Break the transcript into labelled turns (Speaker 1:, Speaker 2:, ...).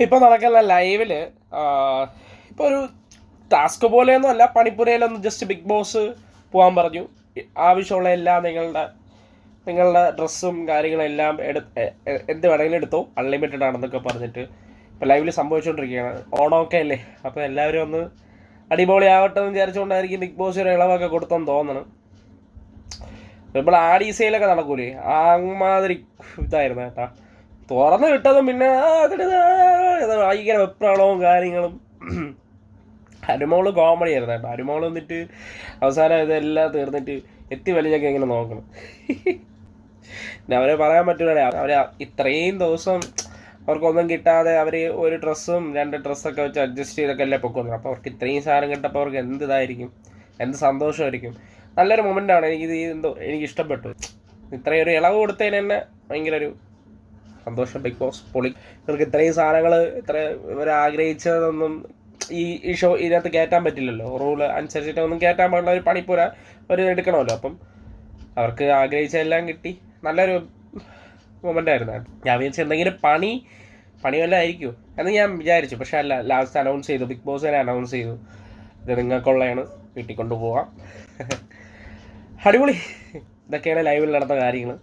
Speaker 1: ഇപ്പോൾ നടക്കുന്ന ലൈവില് ഇപ്പോൾ ഒരു ടാസ്ക് പോലെയൊന്നും അല്ല, പണിപ്പുരയിലൊന്ന് ജസ്റ്റ് ബിഗ് ബോസ് പോകാൻ പറഞ്ഞു. ആവശ്യമുള്ള എല്ലാം നിങ്ങളുടെ ഡ്രസ്സും കാര്യങ്ങളും എല്ലാം എന്ത് വേണമെങ്കിലും എടുത്തോ, അൺലിമിറ്റഡ് ആണെന്നൊക്കെ പറഞ്ഞിട്ട് ഇപ്പോൾ ലൈവിൽ സംഭവിച്ചുകൊണ്ടിരിക്കുകയാണ്. ഓണമൊക്കെ അല്ലേ, അപ്പോൾ എല്ലാവരും ഒന്ന് അടിപൊളിയാവട്ടെ എന്ന് വിചാരിച്ചുകൊണ്ടായിരിക്കും ബിഗ് ബോസ് ഒരു ഇളവൊക്കെ കൊടുത്തെന്ന് തോന്നണം. ഇപ്പോൾ ആഡീസയിലൊക്കെ നടക്കൂലേ, അമ്മാതിരി ഇതായിരുന്നു കേട്ടാ. തുറന്ന് വിട്ടതും പിന്നെ ഭയങ്കര വെപ്രാളവും കാര്യങ്ങളും. അനുമോള് കോമഡി ആയിരുന്നു കേട്ടോ. അനുമോള് വന്നിട്ട് അവസാനം ഇതെല്ലാം തീർന്നിട്ട് എത്തി വലിയൊക്കെ ഇങ്ങനെ നോക്കണം. പിന്നെ അവരെ പറയാൻ പറ്റൂലേ, അവര് ഇത്രയും ദിവസം അവർക്കൊന്നും കിട്ടാതെ അവർ ഒരു ഡ്രസ്സും 2 ഡ്രസ്സൊക്കെ വെച്ച് അഡ്ജസ്റ്റ് ചെയ്തൊക്കെ അല്ലേ പൊക്കുന്നു. അപ്പോൾ അവർക്ക് ഇത്രയും സാധനം കിട്ടപ്പോൾ അവർക്ക് എന്ത് ഇതായിരിക്കും, എന്ത് സന്തോഷമായിരിക്കും. നല്ലൊരു മൊമെൻ്റാണ്. എനിക്ക് ഇഷ്ടപ്പെട്ടു. ഇത്രയും ഒരു ഇളവ് കൊടുത്തതിന് തന്നെ ഭയങ്കര ഒരു സന്തോഷം. ബിഗ് ബോസ് പൊളി. ഇവർക്ക് ഇത്രയും സാധനങ്ങൾ ഇവർ ആഗ്രഹിച്ചതൊന്നും ഈ ഷോ ഇതിനകത്ത് കയറ്റാൻ പറ്റില്ലല്ലോ. റൂള് അനുസരിച്ചിട്ടൊന്നും കയറ്റാൻ പാടില്ല. ഒരു പണിപ്പുര എടുക്കണമല്ലോ. അപ്പം അവർക്ക് ആഗ്രഹിച്ചതെല്ലാം കിട്ടി. നല്ലൊരു മൊമെൻ്റ് ആയിരുന്നു. ഞാൻ വിചാരിച്ചു എന്തെങ്കിലും പണി വല്ലതും ആയിരിക്കും എന്ന് ഞാൻ വിചാരിച്ചു. പക്ഷെ അല്ല, ലാസ്റ്റ് അനൗൺസ് ചെയ്തു, ബിഗ് ബോസ് തന്നെ അനൗൺസ് ചെയ്തു, ഇത് നിങ്ങൾക്കുള്ളതാണ്, വീട്ടിൽ കൊണ്ടുപോവാം. അടിപൊളി. ഇതൊക്കെയാണ് ലൈവിൽ നടന്ന കാര്യങ്ങൾ.